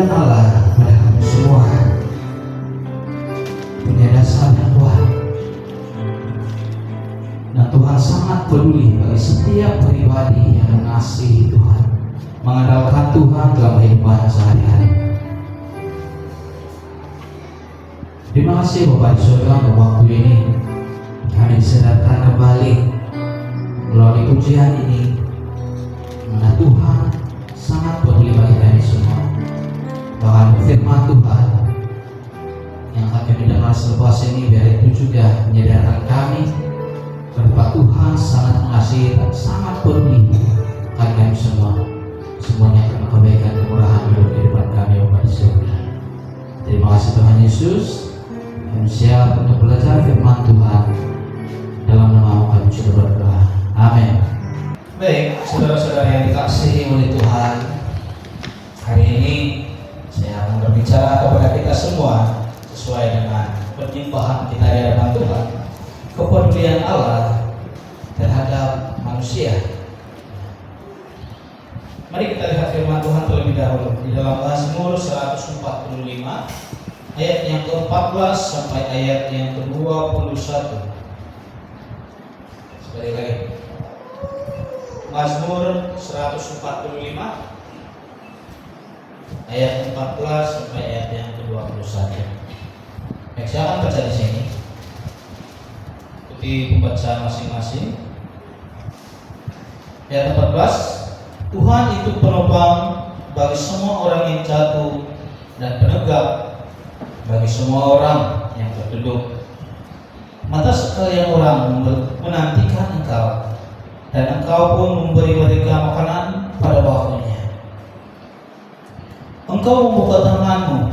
kepedulian Allah kepada kami semua punya dasar yang kuat, dan Tuhan sangat peduli bagi setiap pribadi yang mengasihi Tuhan, mengandalkan Tuhan dalam kehidupan sehari-hari. Terima kasih Bapak Saudara untuk waktu ini kami disadarkan kembali melalui pujian ini, mana Tuhan sangat peduli bagi kami semua. Bahkan firman Tuhan yang kami mendengar selepas ini, biar itu juga menyadarkan kami bahwa Tuhan sangat mengasihi dan sangat peduli bagi kami semua. Semuanya karena kebaikan kemurahan dalam kehidupan kami Bapak di surga. Terima kasih Tuhan Yesus. Kami siap untuk belajar firman Tuhan. Dalam nama kami sudah berdoa. Amin. Baik, saudara-saudara yang dikasihi oleh Tuhan, hari ini saya akan berbicara kepada kita semua sesuai dengan penyembahan kita di hadapan Tuhan, kepedulian Allah terhadap manusia. Mari kita lihat firman Tuhan terlebih dahulu di dalam Mazmur 145 ayat yang ke-14 sampai ayat yang ke-21. Sekali lagi, Mazmur 145 ayat 14 sampai ayat yang ke-21. Baik, saya akan baca di sini. Ikuti pembacaan masing-masing. Ayat 14, Tuhan itu penopang bagi semua orang yang jatuh dan penegak bagi semua orang yang terduduk. Mata sekalian orang menantikan Engkau, dan Engkau pun memberi mereka makanan pada waktunya. Engkau membuka tanganmu,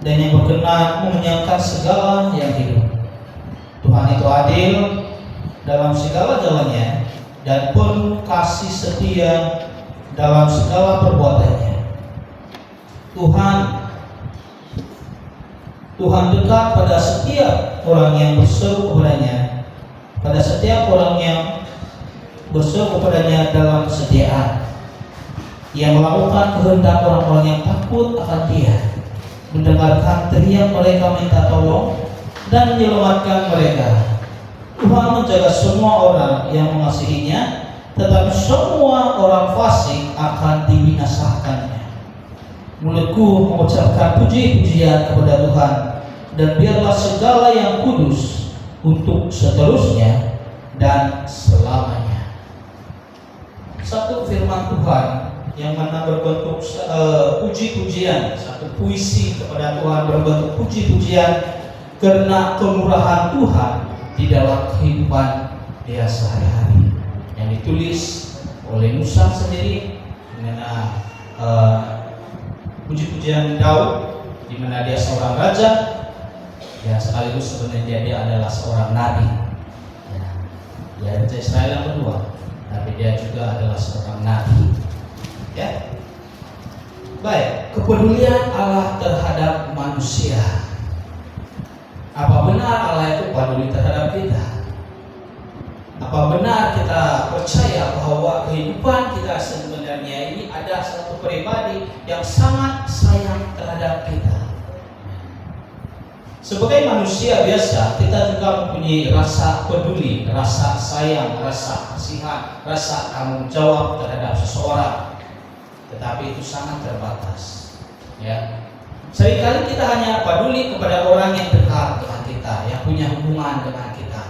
dan yang berkenan mengenyangkan segala yang hidup. Tuhan itu adil dalam segala jalannya, dan penuh kasih setia dalam segala perbuatannya. Tuhan dekat pada setiap orang yang berseru kepadanya, pada setiap orang yang berseru kepadanya dalam kesetiaan. Ia melakukan kehendak orang-orang yang takut akan Dia, mendengarkan teriak mereka minta tolong, dan menyelamatkan mereka. Tuhan menjaga semua orang yang mengasihinya, tetapi semua orang fasik akan dibinasakannya. Mulutku mengucapkan puji-pujian kepada Tuhan, dan biarlah segala yang kudus untuk seterusnya dan selamanya. Satu firman Tuhan yang mana berbentuk puji-pujian, satu puisi kepada Tuhan berbentuk puji-pujian karena kemurahan Tuhan di dalam kehidupan dia sehari-hari, yang ditulis oleh Musa sendiri dengan puji-pujian Daud, di mana dia seorang raja dan sekaligus sebenarnya dia adalah seorang nabi. Dia raja Israel yang kedua, tapi dia juga adalah seorang nabi. Ya, baik, kepedulian Allah terhadap manusia. Apa benar Allah itu peduli terhadap kita? Apa benar kita percaya bahwa kehidupan kita sebenarnya ini ada satu pribadi yang sangat sayang terhadap kita? Sebagai manusia biasa, kita juga mempunyai rasa peduli, rasa sayang, rasa kasihan, rasa tanggung jawab terhadap seseorang. Tetapi itu sangat terbatas. Ya, seringkali kita hanya peduli kepada orang yang dekat dengan kita, yang punya hubungan dengan kita.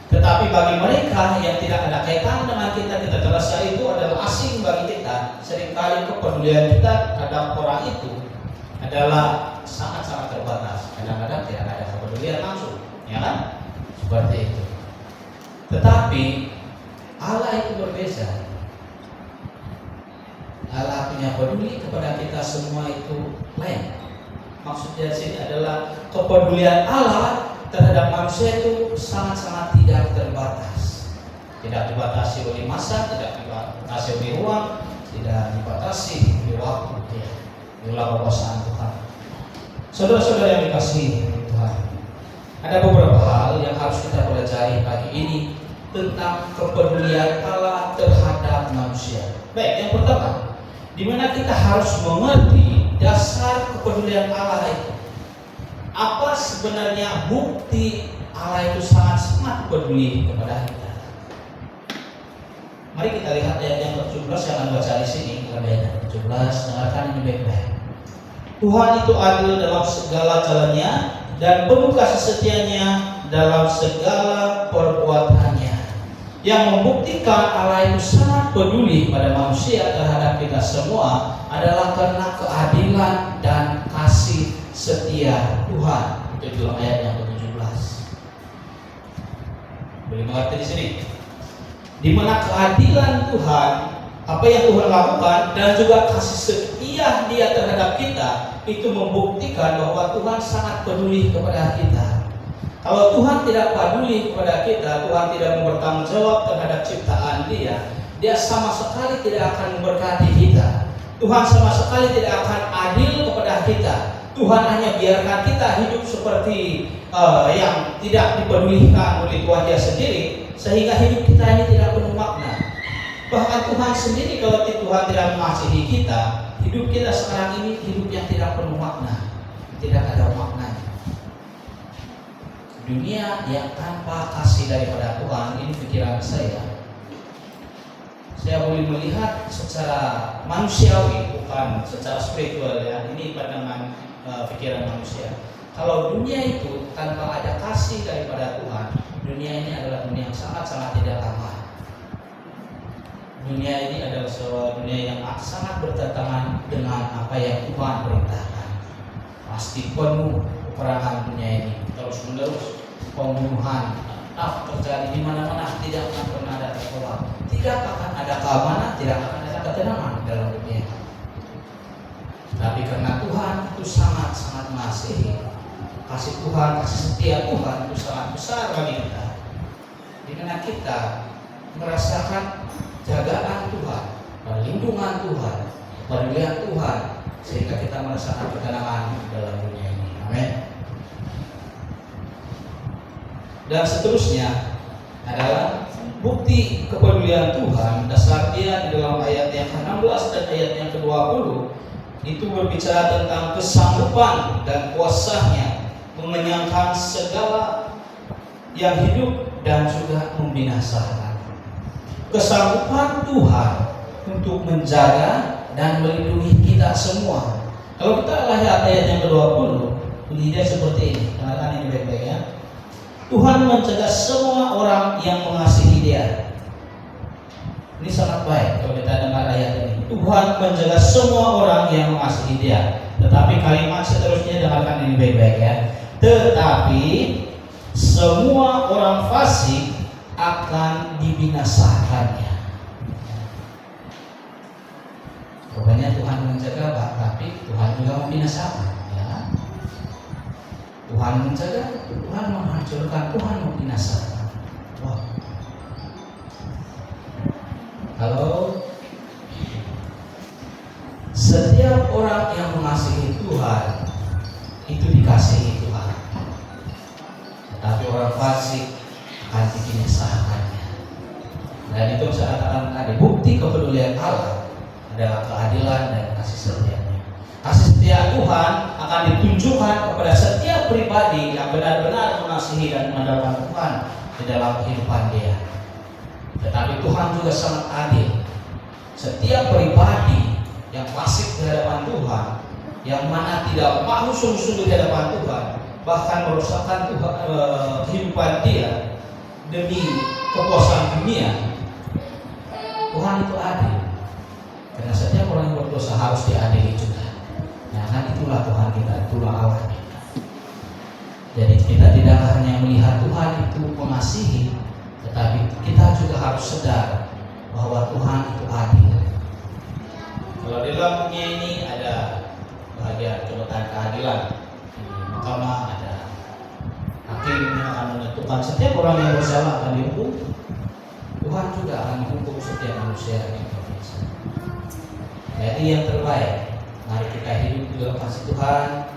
Tetapi bagi mereka yang tidak ada kaitan dengan kita, kita terasa itu adalah asing bagi kita. Seringkali kepedulian kita terhadap orang itu adalah sangat-sangat terbatas. Kadang-kadang tidak ada kepedulian langsung, ya kan? Seperti itu. Tetapi Allah itu berbeda. Allah punya peduli kepada kita semua itu lain. Maksudnya di sini adalah kepedulian Allah terhadap manusia itu sangat-sangat tidak terbatas. Tidak dibatasi oleh masa, tidak dibatasi oleh ruang, tidak dibatasi oleh waktu. Ya, itulah kekuasaan Tuhan. Saudara-saudara yang dikasihi Tuhan, ada beberapa hal yang harus kita pelajari pagi ini tentang kepedulian Allah terhadap manusia. Baik, yang pertama, di mana kita harus mengerti kepedulian Allah itu? Apa sebenarnya bukti Allah itu sangat peduli kepada kita? Mari kita lihat ayat yang ke-17 yang akan baca di sini. Ayat 17, dengarkan ini baik-baik. Tuhan itu adil dalam segala jalannya dan penuh kasih setianya dalam segala perbuatannya. Yang membuktikan Allah itu sangat peduli pada manusia terhadap kita semua adalah karena keadilan dan kasih setia Tuhan. Itu dalam ayat yang ke-17. Boleh mengerti di sini? Di mana keadilan Tuhan, apa yang Tuhan lakukan dan juga kasih setia Dia terhadap kita itu membuktikan bahwa Tuhan sangat peduli kepada kita. Kalau Tuhan tidak peduli kepada kita, Tuhan tidak bertanggung jawab terhadap ciptaan Dia, Dia sama sekali tidak akan memberkati kita. Tuhan sama sekali tidak akan adil kepada kita. Tuhan hanya biarkan kita hidup seperti yang tidak dipedulikan oleh Tuhan Dia sendiri, sehingga hidup kita ini tidak penuh makna. Bahkan Tuhan sendiri, kalau Tuhan tidak mengasihi kita, hidup kita sekarang ini hidup yang tidak penuh makna, tidak ada maknanya. Dunia yang tanpa kasih daripada Tuhan, ini pikiran saya boleh melihat secara manusiawi, bukan secara spiritual ya. Ini pandangan pikiran manusia. Kalau dunia itu tanpa ada kasih daripada Tuhan, dunia ini adalah dunia yang sangat-sangat tidak aman. Dunia ini adalah sebuah dunia yang sangat bertentangan dengan apa yang Tuhan perintahkan. Pasti penuh peperangan dunia ini terus-menerus, pembunuhan terjadi di mana-mana, tidak akan pernah ada tertolak, tidak akan ada keamanan, tidak akan ada ketenangan dalam dunia. Tapi karena Tuhan itu sangat-sangat mengasihi, kasih Tuhan, kasih setia Tuhan itu sangat besar bagi kita, di mana kita merasakan jagaan Tuhan, perlindungan Tuhan, kepedulian Tuhan, sehingga kita merasakan ketenangan dalam dunia ini. Amin. Dan seterusnya adalah bukti kepedulian Tuhan. Dasarnya di dalam ayat yang ke-16 dan ayat yang ke-20 itu berbicara tentang kesanggupan dan kuasanya mengenyangkan segala yang hidup dan juga membinasakan. Kesanggupan Tuhan untuk menjaga dan melindungi kita semua. Kalau kita lihat ayat yang ke-20, bunyinya seperti ini. Dengarkan ini baik-baik ya. Tuhan mencegah semua orang yang mengasihi Dia. Ini sangat baik kalau kita dengar ayat ini. Tuhan mencegah semua orang yang mengasihi Dia. Tetapi kalimat seterusnya dengarkan ini baik-baik ya. Tetapi semua orang fasik akan dibinasakannya. Rupanya Tuhan mencegah, tapi Tuhan juga membinasakan. Tuhan mencegah, Tuhan menghancurkan, Tuhan membinasakan. Wow. Kalau setiap orang yang mengasihi Tuhan itu dikasihi Tuhan, tetapi orang fasik akan dibinasakannya. Dan itu saya katakan tadi, bukti kepedulian Allah adalah keadilan dan kasih setia. Kasih setia Tuhan akan ditunjukkan kepada setiap pribadi yang benar-benar mengasihi dan mengandalkan Tuhan di dalam kehidupan dia. Tetapi Tuhan juga sangat adil. Setiap pribadi yang fasik di hadapan Tuhan, yang mana tidak mau sungguh-sungguh di hadapan Tuhan, bahkan merusakkan kehidupan dia demi kepuasan dunia, Tuhan itu adil. Karena setiap orang yang berdosa harus diadili juga. Nah, kan itulah Tuhan kita, itulah Allah kita. Jadi kita tidak hanya melihat Tuhan itu mengasihi, tetapi kita juga harus sadar bahwa Tuhan itu adil. Kalau di dalam dunia ini ada bahagian jabatan keadilan, di mahkamah ada hakim yang akan menentukan setiap orang yang bersalah akan dihukum. Tuhan juga akan menghukum setiap manusia yang berdosa. Jadi yang terbaik, mari kita hidup di dalam kasih Tuhan,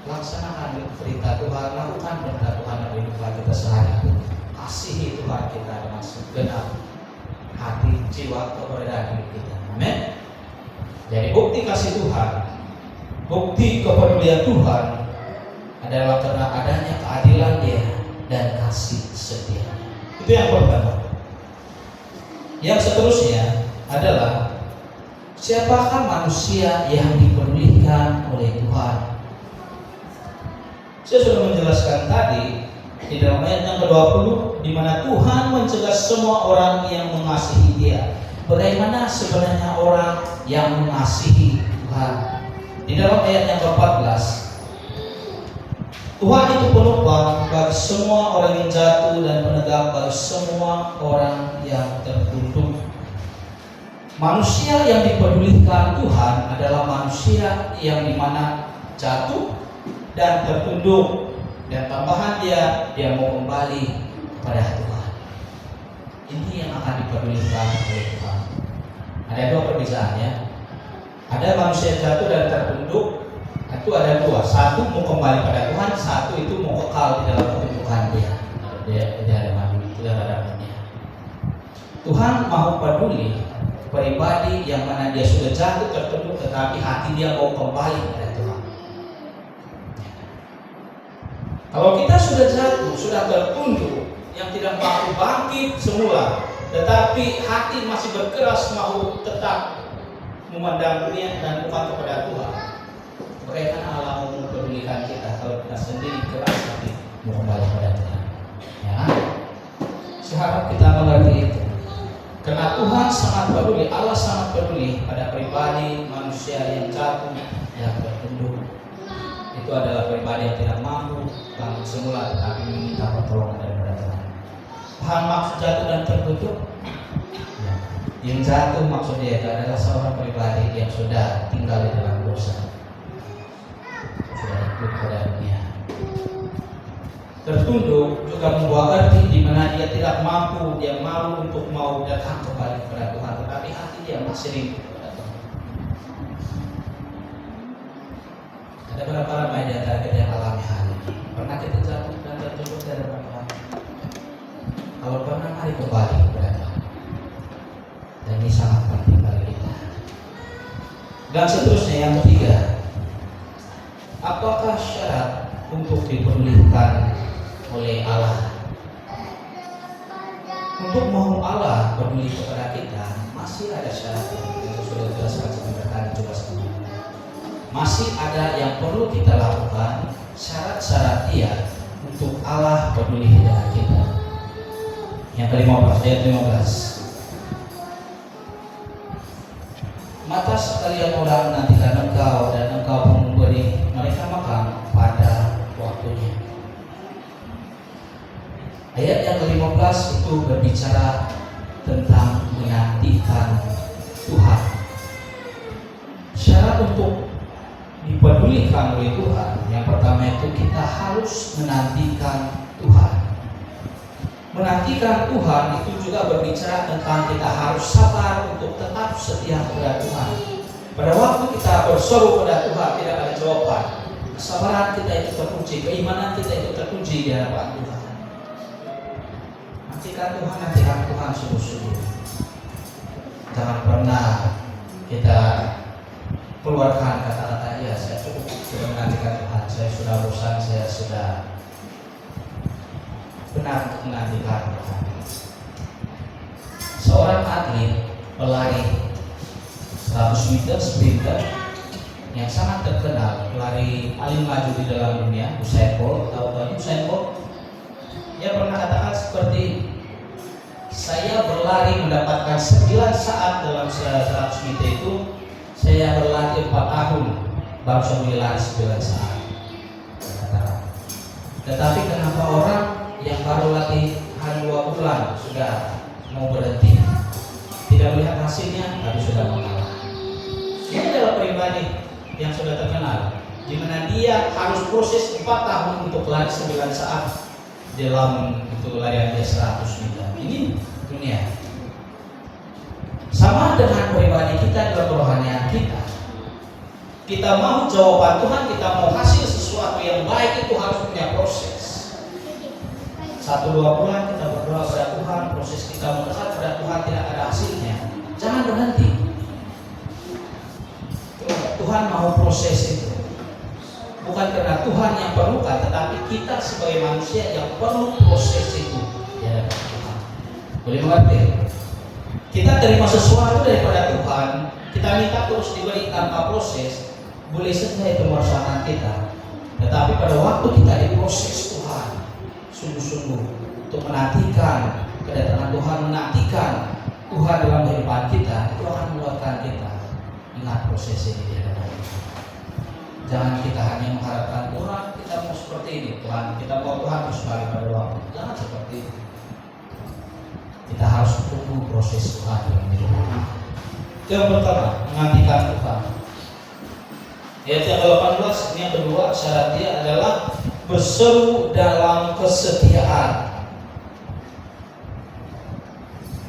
laksanakan perintah Tuhan, lakukan perintah Tuhan dalam kehidupan kita sehari-hari. Kasihi Tuhan kita dengan segenap hati, jiwa, keberadaan hidup kita. Amin. Jadi bukti kasih Tuhan bukti kepedulian Tuhan adalah karena adanya keadilan Dia dan kasih setia. Itu yang pertama. Yang seterusnya adalah siapakah manusia yang dipedulikan oleh Tuhan? Saya sudah menjelaskan tadi di dalam ayat yang ke-20, di mana Tuhan mencegah semua orang yang mengasihi Dia. Bagaimana sebenarnya orang yang mengasihi Tuhan? Di dalam ayat yang ke-14, Tuhan itu penumpang bagi semua orang yang jatuh dan penegak bagi semua orang yang tertunduk. Manusia yang dipedulikan Tuhan adalah manusia yang dimana jatuh dan tertunduk, dan tambahan dia mau kembali kepada Tuhan. Ini yang akan dipedulikan oleh Tuhan. Ada dua perbedaan ya. Ada manusia jatuh dan tertunduk, itu ada dua. Satu mau kembali pada Tuhan, satu itu mau kekal di dalam ketundukan dia. Dia ada Tuhan mau peduli pribadi yang mana dia sudah jatuh tertunduk, tetapi hati dia mau kembali pada Tuhan. Kalau kita sudah jatuh, sudah tertunduk, yang tidak mampu bangkit semula, tetapi hati masih berkeras mau tetap memandang dunia dan bukan kepada Tuhan, bagaimana Allah mau mempedulikan kita kalau kita sendiri keras hati mau kembali kepada Tuhan? Ya, saya harap kita mengerti itu. Karena Tuhan sangat peduli, Allah sangat peduli pada pribadi manusia yang jatuh, yang tertunduk. Itu adalah pribadi yang tidak mampu bangkit semula, tetapi meminta pertolongan daripada Tuhan. Paham maksud jatuh dan tertunduk? Ya. Yang jatuh maksud dia adalah seorang pribadi yang sudah tinggal di dalam dosa, sudah ikut pada dunia. Tertunduk juga membawa arti di mana dia tidak mampu, dia malu untuk mau datang kembali kepada Tuhan, tetapi hati dia masih rindu kepada Tuhan. Ada beberapa ramai di antara kita yang alami hal ini. Pernah kita jatuh dan tertunduk dari Tuhan? Kalau pernah, mari kembali kepada Tuhan. Dan ini sangat penting bagi kita. Dan seterusnya yang ketiga, apakah syarat untuk dipedulikan oleh Allah? Untuk mau Allah peduli kepada kita, masih ada syarat yang sudah dijelaskan sebentar tadi, coba sebentar. Masih ada yang perlu kita lakukan, syarat-syarat dia untuk Allah peduli dengan kita. Yang ke-15, ayat 15. Mata sekalian orang nantikan engkau, dan engkau pun memberi mereka makan pada waktunya. Ayat yang ke-15 itu berbicara tentang menantikan Tuhan. Syarat untuk dipedulikan oleh Tuhan, yang pertama itu kita harus menantikan Tuhan. Menantikan Tuhan itu juga berbicara tentang kita harus sabar untuk tetap setia kepada Tuhan. Pada waktu kita berseru kepada Tuhan tidak ada jawaban, kesabaran kita itu terpuji, keimanan kita itu terpuji di hadapan Tuhan. Nantikan Tuhan sungguh-sungguh. Jangan pernah kita keluarkan kata-kata, ya saya cukup sudah menantikan Tuhan, saya sudah bosan, saya sudah benar untuk menantikan Tuhan. Seorang atlet pelari 100 meter sprinter yang sangat terkenal, pelari paling maju di dalam dunia, Usain Bolt. Tahu Usain Bolt? Dia pernah katakan seperti, saya berlari mendapatkan 9 saat dalam 100 meter itu, saya berlatih 4 tahun baru saya mulai lari 9 saat. Tetapi kenapa orang yang baru latihan 2 bulan sudah mau berhenti, tidak melihat hasilnya, tapi sudah mengalah? Ini adalah pribadi yang sudah terkenal, di mana dia harus proses 4 tahun untuk lari 9 saat dalam itu larian dia 100 meter. Ini dunia. Sama dengan pribadi kita dalam kerohanian kita. Kita mau jawaban Tuhan, kita mau hasil sesuatu yang baik, itu harus punya proses. 1-2 bulan kita berdoa pada Tuhan, proses kita mendekat pada Tuhan tidak ada hasilnya, jangan berhenti. Tuhan mau proses itu. bukan karena Tuhan yang perlukan, tetapi kita sebagai manusia yang perlu proses itu di hadapan Tuhan. Boleh mengerti? Kita terima sesuatu daripada Tuhan, kita minta terus diberi tanpa proses, boleh saja itu meresahkan kita. Tetapi pada waktu kita diproses Tuhan sungguh-sungguh untuk menantikan kedatangan Tuhan, menantikan Tuhan dalam kehidupan kita, itu akan menguatkan kita. Ingat proses ini di hadapan Tuhan. Jangan kita hanya mengharapkan Tuhan, kita mau seperti ini, Tuhan, kita mau Tuhan terus balik pada waktu. Jangan seperti itu. Kita harus tunggu proses Tuhan dalam hidup kita. Yang pertama, menantikan Tuhan. Ayat yang ke-18, ini yang kedua, syaratnya adalah berseru dalam kesetiaan.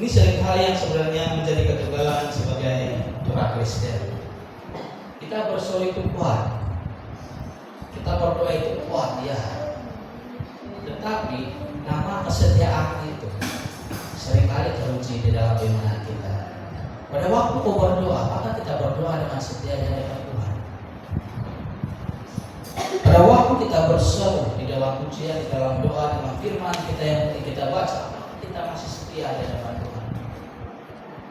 Ini seringkali yang sebenarnya menjadi kegagalan sebagai orang Kristen. Kita berseru itu kuat, kita berdoa itu kuat, ya. Tetapi nama kesetiaan itu seringkali teruji di dalam iman kita. Pada waktu kau berdoa, apakah kita berdoa dengan setia di hadapan Tuhan? Pada waktu kita berseru di dalam pujian, di dalam doa, dalam firman kita yang kita baca, kita masih setia di hadapan Tuhan.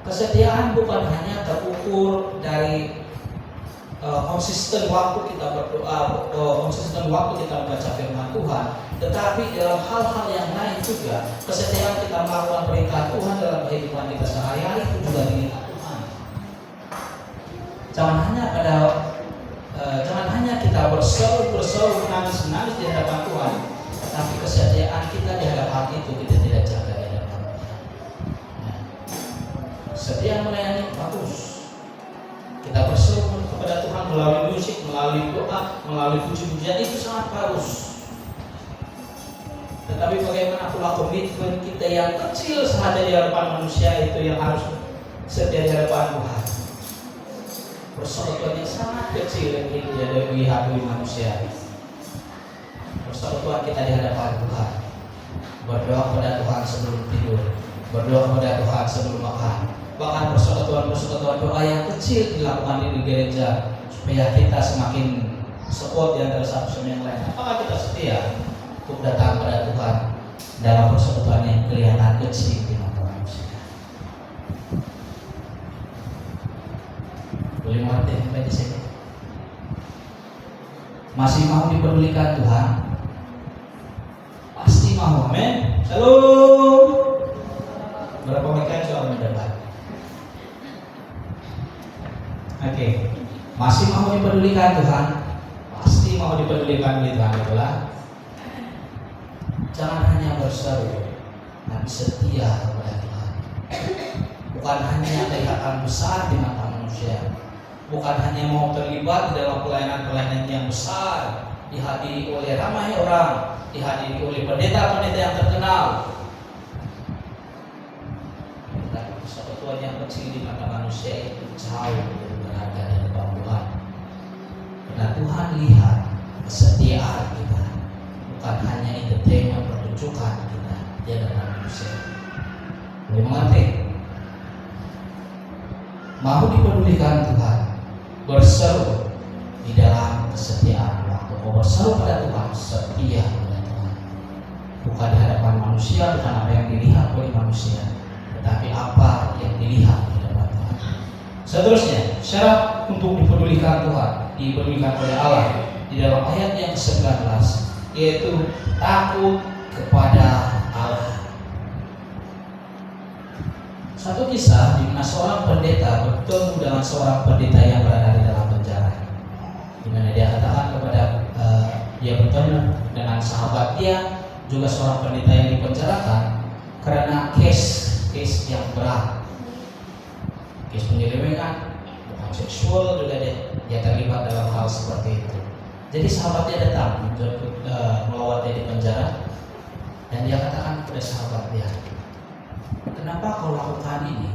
Kesetiaan bukan hanya terukur dari konsisten waktu kita berdoa, konsisten waktu kita membaca firman Tuhan, tetapi dalam hal-hal yang lain juga kesetiaan kita melakukan perintah Tuhan dalam kehidupan kita sehari-hari itu juga dilihat Tuhan. Jangan hanya kita berseru menangis di hadapan Tuhan, tapi kesetiaan kita di hadapan itu kita tidak jaga di hadapan Tuhan. Setia melayani bagus. Kita berseru kepada Tuhan melalui musik, melalui doa, melalui puji-pujian, itu sangat bagus. Tetapi bagaimana pula komitmen kita yang kecil saja di hadapan manusia itu yang harus setia di hadapan Tuhan. Persekutuan yang sangat kecil yang itu yang dihadiri manusia. Persekutuan kita di hadapan Tuhan. Berdoa kepada Tuhan sebelum tidur, berdoa kepada Tuhan sebelum makan. Bahkan persekutuan doa yang kecil dilakukan di gereja supaya kita semakin sekut di antara satu sama yang lain. Apakah kita setia untuk datang pada Tuhan dalam persekutuan yang kelihatan kecil di mata manusia? Boleh mengerti sampai di sini? Masih mau dipedulikan Tuhan? Pasti mau, amin. Shalom. Berapa mereka soal mendapat? Oke, masih mau dipedulikan Tuhan? Pasti mau dipedulikan oleh Tuhan, itulah. Jangan hanya berseru, tapi setia kepada Tuhan. Bukan hanya kelihatan besar di mata manusia, bukan hanya mau terlibat di dalam pelayanan-pelayanan yang besar, dihadiri oleh ramai orang, dihadiri oleh pendeta-pendeta yang terkenal. Tapi persekutuan yang kecil di mata manusia itu jauh berharga di hadapan Tuhan. Karena Tuhan lihat kesetiaan kita, bukan hanya entertainment, pertunjukan kita di hadapan manusia. Boleh mengerti? Mau dipedulikan Tuhan, berseru di dalam kesetiaan. Waktu kau berseru pada Tuhan, setia pada Tuhan. Bukan di hadapan manusia, bukan apa yang dilihat oleh manusia, tetapi apa yang dilihat di hadapan Tuhan. Seterusnya, syarat untuk dipedulikan Tuhan, dipedulikan oleh Allah di dalam ayat yang ke-19, yaitu takut kepada Allah. Satu kisah di mana seorang pendeta bertemu dengan seorang pendeta yang berada di dalam penjara, di mana dia katakan kepada dia bertemu dengan sahabat dia, juga seorang pendeta yang dipenjarakan karena case yang berat, case penyelewengan, bukan seksual, juga dia terlibat dalam hal seperti itu. Jadi sahabat dia datang untuk melawat dia di penjara, dan dia katakan kepada sahabat dia, kenapa kau lakukan ini?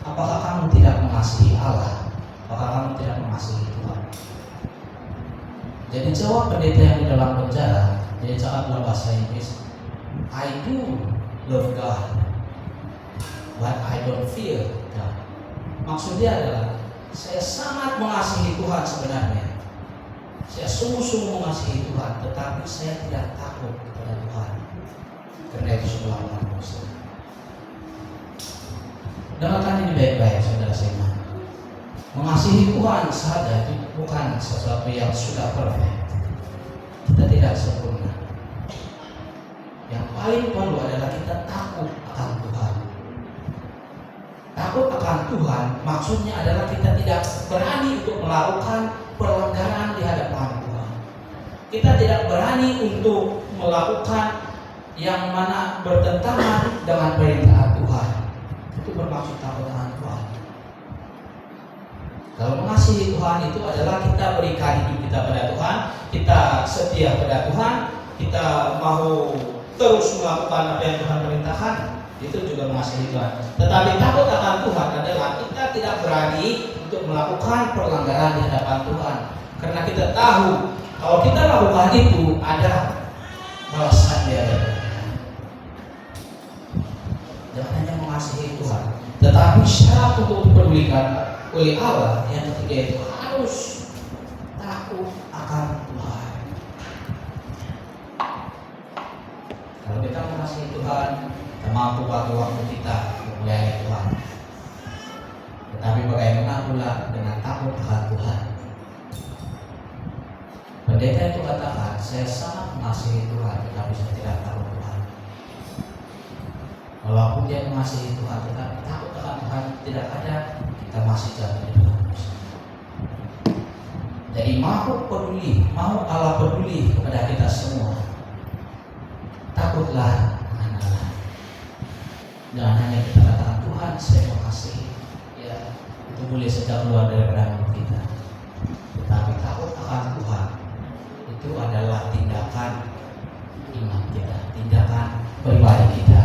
Apakah kamu tidak mengasihi Allah? Apakah kamu tidak mengasihi Tuhan? Jadi jawab pendeta yang di dalam penjara, dia cakap dalam bahasa Inggris, I do love God, but I don't fear God. Maksud dia adalah, saya sangat mengasihi Tuhan sebenarnya. Saya sungguh-sungguh mengasihi Tuhan, tetapi saya tidak takut kepada Tuhan. Karena itu sebuah amal dosa. Dengarkan ini baik-baik, saudara seiman. Mengasihi Tuhan saja itu bukan sesuatu yang sudah perfect. Kita tidak sempurna. Yang paling perlu adalah kita takut akan Tuhan. Takut akan Tuhan maksudnya adalah kita tidak berani untuk melakukan pelanggaran di hadapan Tuhan. Kita tidak berani untuk melakukan yang mana bertentangan dengan perintah Tuhan. Itu bermaksud takut akan Tuhan. Kalau mengasihi Tuhan itu adalah kita berikan hidup kita pada Tuhan, kita setia pada Tuhan, kita mau terus melakukan apa yang Tuhan perintahkan, itu juga mengasihi Tuhan. Tetapi takut akan Tuhan adalah kita tidak berani untuk melakukan pelanggaran di hadapan Tuhan, karena kita tahu kalau kita lakukan itu ada balasan di hadapan. Jangan hanya mengasihi Tuhan, tetapi syarat untuk dipedulikan oleh Allah yang ketiga itu harus takut akan Tuhan. Kalau kita mengasihi Tuhan, kita mampu waktu kita untuk melayani Tuhan. Tetapi bagaimana pula dengan takut akan Tuhan? Pendeta itu katakan, saya sangat mengasihi Tuhan, tetapi saya tidak takut Tuhan. Walaupun dia mengasihi Tuhan, tetapi takut akan Tuhan tidak ada, kita masih jatuh di dalam dosa. Jadi mau Allah peduli kepada kita semua. Takutlah akan Allah. Jangan hanya kita katakan Tuhan saya mengasihi, ya itu boleh saja keluar daripada mulut kita. Tetapi takut akan Tuhan itu adalah tindakan iman kita, tindakan pribadi kita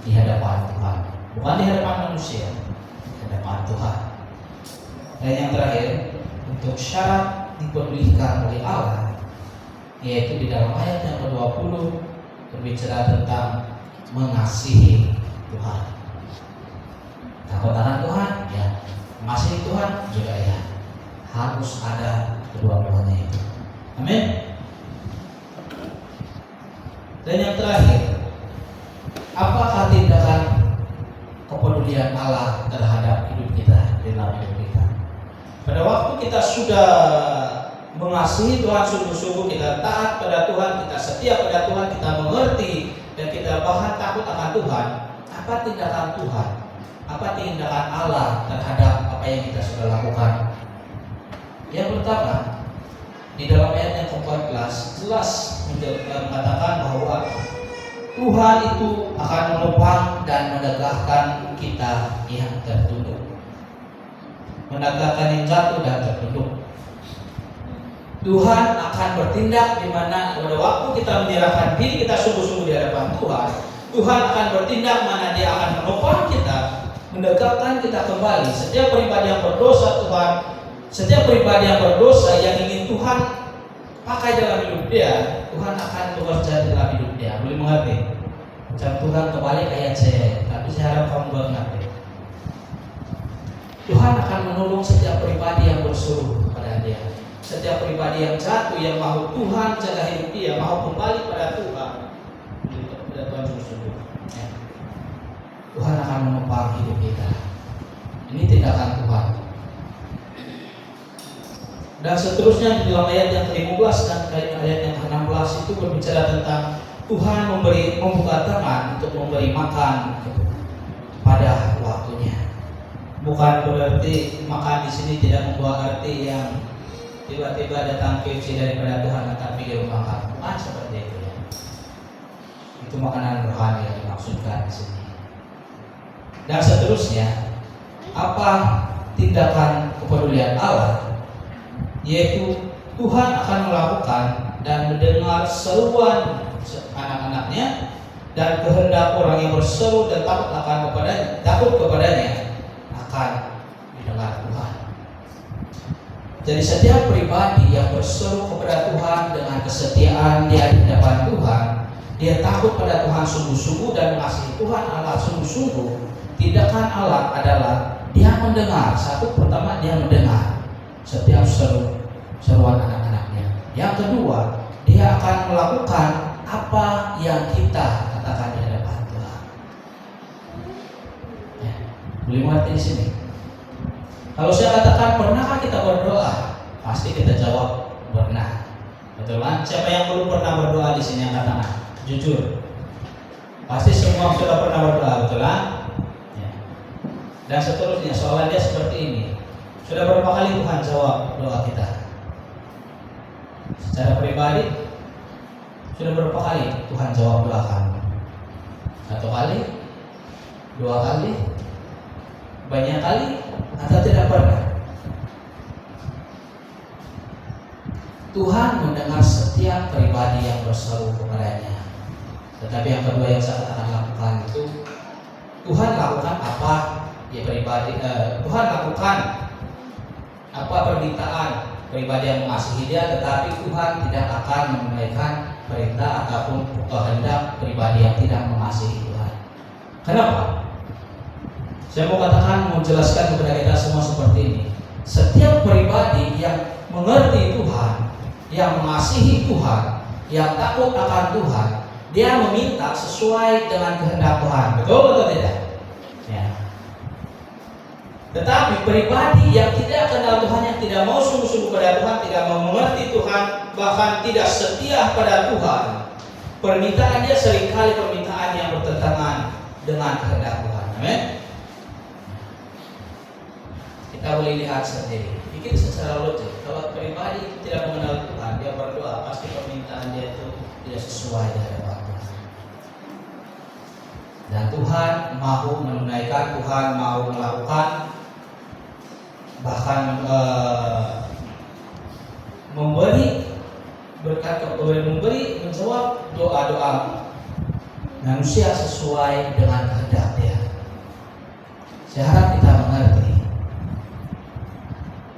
di hadapan Tuhan, bukan di hadapan manusia, di hadapan Tuhan. Dan yang terakhir, untuk syarat dipedulikan oleh Allah, yaitu di dalam ayat yang ke-20 berbicara tentang mengasihi Tuhan. Takut akan Tuhan, ya. Mengasihi Tuhan juga, ya. Harus ada kedua-duanya itu. Amin. Dan yang terakhir, apakah tindakan kepedulian Allah terhadap hidup kita, dalam hidup kita? Pada waktu kita sudah mengasihi Tuhan sungguh-sungguh, kita taat pada Tuhan, kita setia pada Tuhan, kita mengerti dan kita bahkan takut akan Tuhan. Apa tindakan Tuhan? Apa tindakan Allah terhadap apa yang kita sudah lakukan? Yang pertama, di dalam ayat yang ke-14 jelas mengatakan bahwa Tuhan itu akan menopang dan menegakkan kita yang tertunduk, menegakkan yang jatuh dan tertunduk. Tuhan akan bertindak di mana pada waktu kita menyerahkan diri kita sungguh-sungguh di hadapan Tuhan, Tuhan akan bertindak mana Dia akan menopang kita, menegakkan kita kembali. Setiap pribadi yang berdosa Tuhan, setiap pribadi yang berdosa yang ingin Tuhan pakai dalam hidup dia, Tuhan akan bekerja dalam hidup dia. Boleh mengerti? Macam Tuhan kembali ayat saya, tapi saya harap kamu mengerti. Tuhan akan menolong setiap pribadi yang berseru kepada Dia. Setiap pribadi yang jatuh, yang mau Tuhan jaga hidup dia, mau kembali pada Tuhan, pada Tuhan sungguh-sungguh. Ya. Tuhan akan menopang hidup kita. Ini tindakan Tuhan. Dan seterusnya di dalam ayat yang ke-15 dan ayat yang ke-16 itu berbicara tentang Tuhan membuka tangan untuk memberi makan pada waktunya. Bukan berarti makan di sini tidak membawa arti yang tiba-tiba datang KFC daripada Tuhan datang pergi makan, bukan seperti itu, ya. Itu makanan rohani yang dimaksudkan di sini. Dan seterusnya, apa tindakan kepedulian Allah? Yaitu Tuhan akan melakukan dan mendengar seruan anak-anaknya dan kehendak orang yang berseru dan takut kepadanya akan didengar Tuhan. Jadi setiap pribadi yang berseru kepada Tuhan dengan kesetiaan dia di hadapan Tuhan, dia takut pada Tuhan sungguh-sungguh dan mengasihi Tuhan Allah sungguh-sungguh, tindakan Allah adalah dia mendengar. Satu, pertama dia mendengar setiap seruan anak-anaknya. Yang kedua, dia akan melakukan apa yang kita katakan di hadapan Tuhan. Ya, boleh mengerti di sini. Kalau saya katakan pernahkah kita berdoa, pasti kita jawab pernah. Betul kan? Siapa yang belum pernah berdoa di sini angkat tangan? Jujur. Pasti semua sudah pernah berdoa, betul kan? Ya. Dan seterusnya, soalannya seperti ini. Sudah berapa kali Tuhan jawab doa kita? Secara pribadi, sudah berapa kali Tuhan jawab doa kamu? 1 kali? 2 kali? Banyak kali? Atau tidak pernah? Tuhan mendengar setiap pribadi yang berseru kepadanya. Tetapi yang kedua yang saya akan lakukan itu, Tuhan lakukan apa? Ya pribadi, Tuhan lakukan apa permintaan pribadi yang mengasihi dia, tetapi Tuhan tidak akan menunaikan perintah ataupun kehendak pribadi yang tidak mengasihi Tuhan. Kenapa? Saya mau katakan, mau jelaskan kepada kita semua seperti ini. Setiap pribadi yang mengerti Tuhan, yang mengasihi Tuhan, yang takut akan Tuhan, dia meminta sesuai dengan kehendak Tuhan. Betul atau tidak? Ya. Tetapi pribadi yang tidak kenal Tuhan, yang tidak mau sungguh-sungguh pada Tuhan, tidak mau mengerti Tuhan, bahkan tidak setia pada Tuhan, permintaan dia seringkali permintaan yang bertentangan dengan kehendak Tuhan. Amin. Kita boleh lihat sendiri, pikir secara logik. Kalau pribadi tidak mengenal Tuhan, dia berdoa, pasti permintaan dia itu tidak sesuai dengan Tuhan. Dan Tuhan mau menunaikan, Tuhan mau melakukan, bahkan memberi berkat, memberi, menjawab doa-doa manusia sesuai dengan kehendak dia. Saya harap kita mengerti.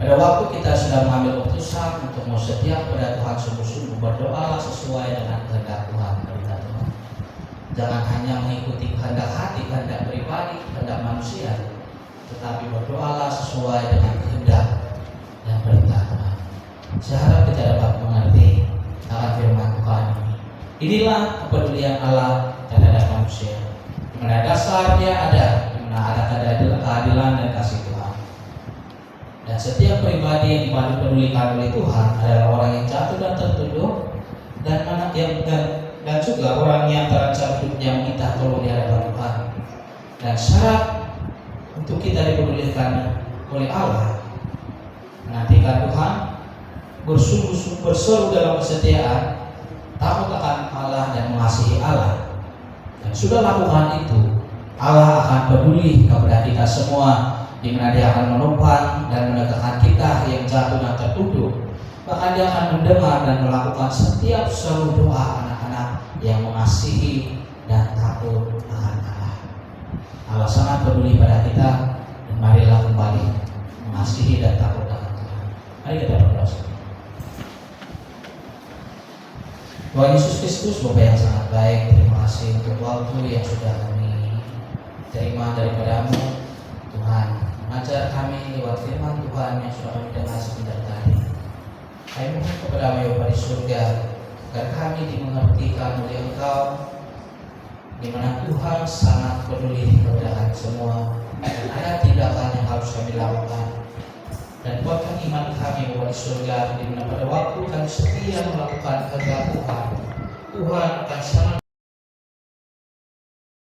Pada waktu kita sudah mengambil keputusan untuk mau setia kepada Tuhan, sungguh-sungguh berdoa sesuai dengan kehendak Tuhan, perintah Tuhan. Jangan hanya mengikuti kehendak hati, kehendak pribadi, kehendak manusia, tetapi berdoalah sesuai dengan kehendak dan perintah Tuhan. Saya harap kita dapat mengerti akan firman Tuhan ini. Inilah kepedulian Allah terhadap manusia. Di mana dasar dia ada, di mana ada keadilan dan kasih Tuhan. Dan setiap pribadi yang dipedulikan oleh Tuhan adalah orang yang jatuh dan tertuduh, dan dan juga orang yang terancam hidupnya meminta tolong di hadapan Tuhan. Dan syarat untuk kita dipedulikan oleh Allah, menantikan Tuhan, bersungguh-sungguh berseru dalam kesetiaan, takut akan Allah dan mengasihi Allah. Dan sudah lakukan itu, Allah akan peduli kepada kita semua, di mana dia akan menopang dan menegakkan kita yang jatuh dan tertuduh. Bahkan dia akan mendengar dan melakukan setiap seru doa anak-anak yang mengasihi dan takut akan Allah. Allah sangat peduli pada kita, dan marilah kembali mengasihi dan takut akan Tuhan. Mari kita berdoa. Tuhan Yesus Kristus, Bapa yang sangat baik, terima kasih untuk waktu yang sudah kami terima daripadamu, Tuhan. Mengajar kami lewat firman Tuhan yang sudah kami dengar sebentar tadi. Kami mohon kepada Bapa di surga, agar kami dimengertikan oleh Engkau, di mana Tuhan sangat peduli kepada kami semua, dan ada tindakan yang harus kami lakukan. Dan kuatkan iman kami Bapa di surga, di mana pada waktu kami setia melakukan kehendak Tuhan, Tuhan akan sangat